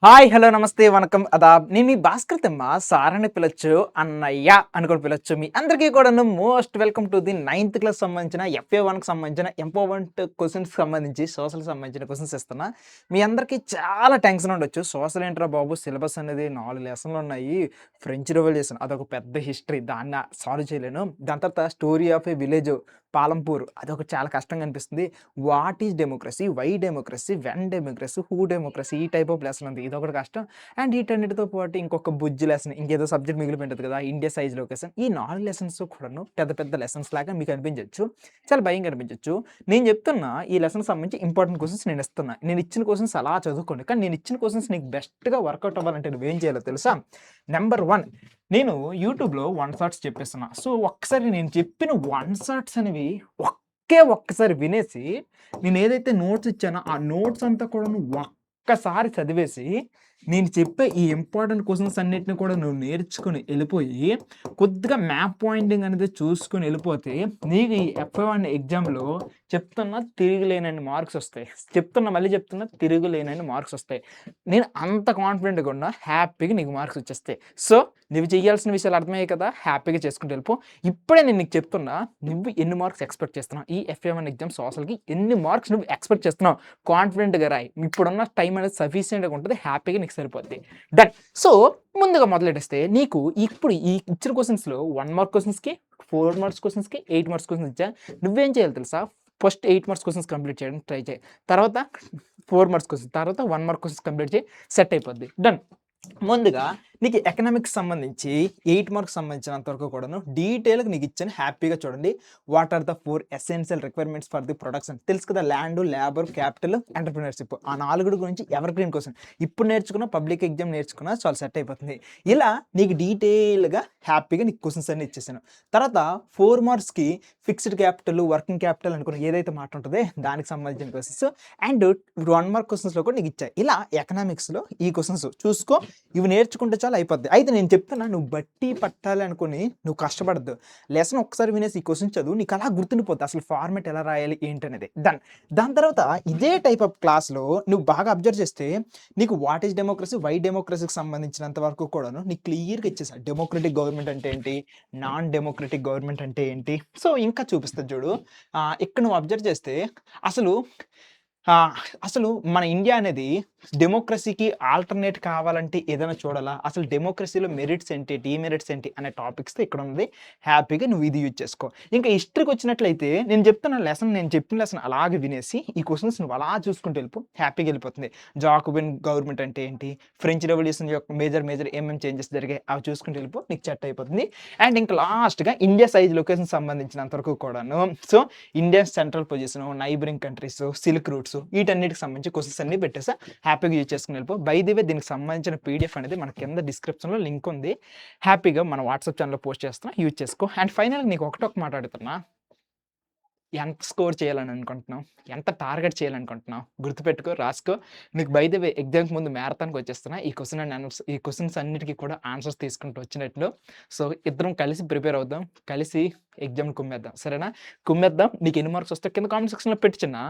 Hi! Hello! నమస్తే, వణకం, అదాబ్. నేను మీ Bhaskar Timma. Sir అని పిలవచ్చు, అన్నయ్య అని కూడా పిలవచ్చు. మీ అందరికీ కూడాను most welcome to the ninth class సంబంధించిన FA1కి సంబంధించిన ఇంపార్టెంట్ క్వెషన్స్‌కి సంబంధించి సోషల్‌కి సంబంధించిన క్వెషన్స్ ఇస్తున్నా. మీ అందరికీ చాలా టెన్షన్ ఉండొచ్చు. సోషల్ ఏంట్రా బాబు, సిలబస్ అనేది 4 లెసన్‌లు ఉన్నాయి. ఫ్రెంచ్ రివల్యూషన్ అదొక పెద్ద హిస్టరీ. దాన్ని సాల్వ్ చేయలేను. దాని తర్వాత story of a village Palampur అదొకటి చాలా కష్టంగా అనిపిస్తుంది. What is democracy? Why democracy? When democracy? Who democracy? ఈ టైప్ ఆఫ్ లెసన్ ఉంది. ఇదొకటి కష్టం. అండ్ వీటన్నిటితో పాటు ఇంకొక బుజ్జి లెసన్, ఇంకేదో సబ్జెక్ట్ మిగిలిపోయి కదా! India size location. ఈ 4 లెసన్స్ కూడాను పెద్ద పెద్ద లెసన్స్ లాగా మీకు అనిపించొచ్చు. చాలా భయంగా అనిపించొచ్చు. నేను చెప్తున్నా ఈ లెసన్‌కి సంబంధించి ఇంపార్టెంట్ క్వెషన్స్ నేను ఇస్తున్నా. నేను ఇచ్చిన క్వెషన్స్ అలా చదువుకోండి. కానీ నేను ఇచ్చిన క్వెషన్స్ నీకు బెస్ట్‌గా వర్కౌట్ అవ్వాలంటే నువ్వేం చేయాలో తెలుసా? నంబర్ 1 నేను యూట్యూబ్‌లో వన్ షాట్స్ చెప్పేస్తున్నా. సో, ఒక్కసారి నేను చెప్పిన వన్ షాట్స్ అనేవి ఒక్కసారి వినేసి, నేనేదైతే నోట్స్ ఇచ్చానో, ఆ నోట్స్ అంతా కూడాను ఒక్కసారి చదివేసి, నేను చెప్పే ఈ ఇంపార్టెంట్ క్వెషన్స్ అన్నిటిని కూడా నువ్వు నేర్చుకొని ఎళ్ళిపోయి, కొద్దిగా మ్యాప్ పాయింటింగ్ అనేది చూసుకొని ఎళ్ళిపోతే, నీకు ఈ FA1 ఎగ్జామ్‌లో చెప్తున్నా తిరుగులేనన్ని మార్క్స్ ఒస్తాయి. మళ్ళీ చెప్తున్నా తిరుగులేనన్ని మార్క్స్ ఒస్తాయి. నేను అంత కాన్ఫిడెంట్‌గా ఉన్నా. హ్యాపీగా నీకు మార్క్స్ వచ్చేస్తాయి. సో, నువ్వు చేయాల్సిన విషయాలు అర్థమయ్యాయి కదా! హ్యాపీగా చేసుకుంటూ వెళ్ళిపో. ఇప్పుడే నేను నీకు చెప్తున్నా. నువ్వు ఎన్ని మార్క్స్ ఎక్స్‌పెక్ట్ చేస్తున్నావు? ఈ FA1 ఎగ్జామ్ సోషల్‌కి ఎన్ని మార్క్స్ నువ్వు ఎక్స్‌పెక్ట్ చేస్తున్నావు? కాన్ఫిడెంట్‌గా రాయి. ఇప్పుడున్న టైం అనేది సఫిషియెంట్‌గా ఉంటది. హ్యాపీగా నీకు సరిపోద్ది. డన్. సో, ముందుగా మొదలెట్టేస్తే నీకు ఇప్పుడు ఈ ఇచ్చిన క్వెషన్స్‌లో 1 మార్క్ క్వెషన్స్‌కి, 4 మార్క్స్ క్వెషన్స్‌కి, 8 మార్క్స్ క్వెషన్స్ ఇచ్చా. నువ్వేం చేయాలో తెలుసా? ఫస్ట్ 8 మార్క్స్ క్వెషన్స్ కంప్లీట్ చేయడానికి ట్రై చేయి. తర్వాత 4 మార్క్స్ క్వెషన్స్, తర్వాత 1 మార్క్ క్వెషన్స్ కంప్లీట్ చేయి. సెట్ అయిపోద్ది. డన్. ముందుగా నీకు ఎకనామిక్స్ సంబంధించి 8 మార్క్స్ సంబంధించినంత వరకు కూడాను డీటెయిల్‌గా నీకు ఇచ్చాను. హ్యాపీగా చూడండి. What are the 4 essential requirements for the production తెలుసు కదా! Land, labour, capital, entrepreneurship. ఆ 4 గురించి ఎవర్ గ్రీన్ క్వెషన్. ఇప్పుడు నేర్చుకున్న పబ్లిక్ ఎగ్జామ్ నేర్చుకున్నా చాలా సెట్ అయిపోతుంది. ఇలా నీకు డీటెయిల్‌గా హ్యాపీగా నీకు క్వెషన్స్ అన్నీ ఇచ్చేసాను. తర్వాత 4 మార్క్స్‌కి ఫిక్స్డ్ క్యాపిటల్, వర్కింగ్ క్యాపిటల్ అనుకున్న ఏదైతే మాట ఉంటదో దానికి సంబంధించిన క్వెషన్స్ అండ్ 1 మార్క్ క్వెషన్స్‌లో కూడా నీకు ఇచ్చా. ఇలా ఎకనామిక్స్‌లో ఈ క్వెషన్స్ చూసుకో. ఇవి నేర్చుకుంటే చాలు అయిపోద్ది. అయితే నేను చెప్తున్నా నువ్వు బట్టి పట్టాలి అనుకోని నువ్వు కష్టపడొద్దు. లెసన్ ఒక్కసారి వినేసి ఈ క్వెషన్ చదువు. నీకు అలా గుర్తుండిపోద్ది. అసలు ఫార్మాట్ ఎలా రాయాలి ఏంటనేది. డన్. దాని తర్వాత ఇదే టైప్ ఆఫ్ క్లాస్‌లో నువ్వు బాగా అబ్జర్వ్ చేస్తే నీకు వాట్ ఈస్ డెమోక్రసీ? వై డెమోక్రసీకి సంబంధించినంత వరకు కూడాను నీకు క్లియర్‌గా ఇచ్చేసా. డెమోక్రటిక్ గవర్నమెంట్ అంటే ఏంటి? నాన్ డెమోక్రటిక్ గవర్నమెంట్ అంటే ఏంటి? సో, ఇంకా చూపిస్తా చూడు. ఇక్కడ నువ్వు అబ్జర్వ్ చేస్తే అసలు ఆ! అసలు మన ఇండియా అనేది డెమోక్రసీకి ఆల్టర్‌నేట్ కావాలంటే ఏదైనా చూడాలా? అసలు డెమోక్రసీలో మెరిట్స్ ఏంటి? డీమెరిట్స్ ఏంటి? అనే టాపిక్స్‌తో ఇక్కడ ఉంది. హ్యాపీగా నువ్వు ఇది యూజ్ చేసుకో. ఇంకా హిస్టరీకొచ్చినట్లయితే నేను చెప్తున్న లెసన్ నేను చెప్పిన లెసన్ అలాగే వినేసి ఈ క్వెషన్స్ నువ్వు అలా చూసుకుంటూ వెళ్ళిపో. హ్యాపీగా వెళ్ళిపోతుంది. జాకోబిన్ గవర్నమెంట్ అంటే ఏంటి? ఫ్రెంచ్ రెవల్యూషన్ యొక్క మేజర్ ఏమేం చేంజెస్ జరిగాయి? అవి చూసుకుంటూ వెళ్ళిపో. నీకు సెట్ అయిపోతుంది. అండ్ ఇంకా లాస్ట్‌గా ఇండియా సైజ్ లొకేషన్ సంబంధించినంత వరకు కూడాను. So, Indian central position, neighbouring countries, silk roots వీటన్నిటికి సంబంధించి క్వెషన్స్ అన్నీ పెట్టేసా. హ్యాపీగా యూజ్ చేసుకొని వెళ్ళిపో. బై ది వే దీనికి సంబంధించిన పీడిఎఫ్ అనేది మన కింద డిస్క్రిప్షన్‌లో లింక్ ఉంది. హ్యాపీగా మన వాట్సాప్ ఛానెల్‌లో పోస్ట్ చేస్తున్నా. యూజ్ చేసుకో. అండ్ ఫైనల్‌గా నీకు ఒకటే ఒక మాట అడుగుతున్నా. ఎంత స్కోర్ చేయాలని అనుకుంటున్నావు? ఎంత టార్గెట్ చేయాలనుకుంటున్నావు? గుర్తుపెట్టుకో, రాసుకో. నీకు బై ది వే ఎగ్జామ్‌కి ముందు మ్యారథాన్‌కి వచ్చేస్తున్నా. ఈ క్వెషన్స్ అన్నిటికి కూడా ఆన్సర్స్ తీసుకుంటూ వచ్చినట్లు. సో, ఇద్దరం కలిసి ప్రిపేర్ అవుదాం. కలిసి ఎగ్జామ్‌ని కుమ్మేద్దాం. సరేనా? కుమ్మేద్దాం. నీకు ఎన్ని మార్క్స్ వస్తాయో కింద కామెంట్ సెక్షన్‌లో పెట్టు చిన్నా.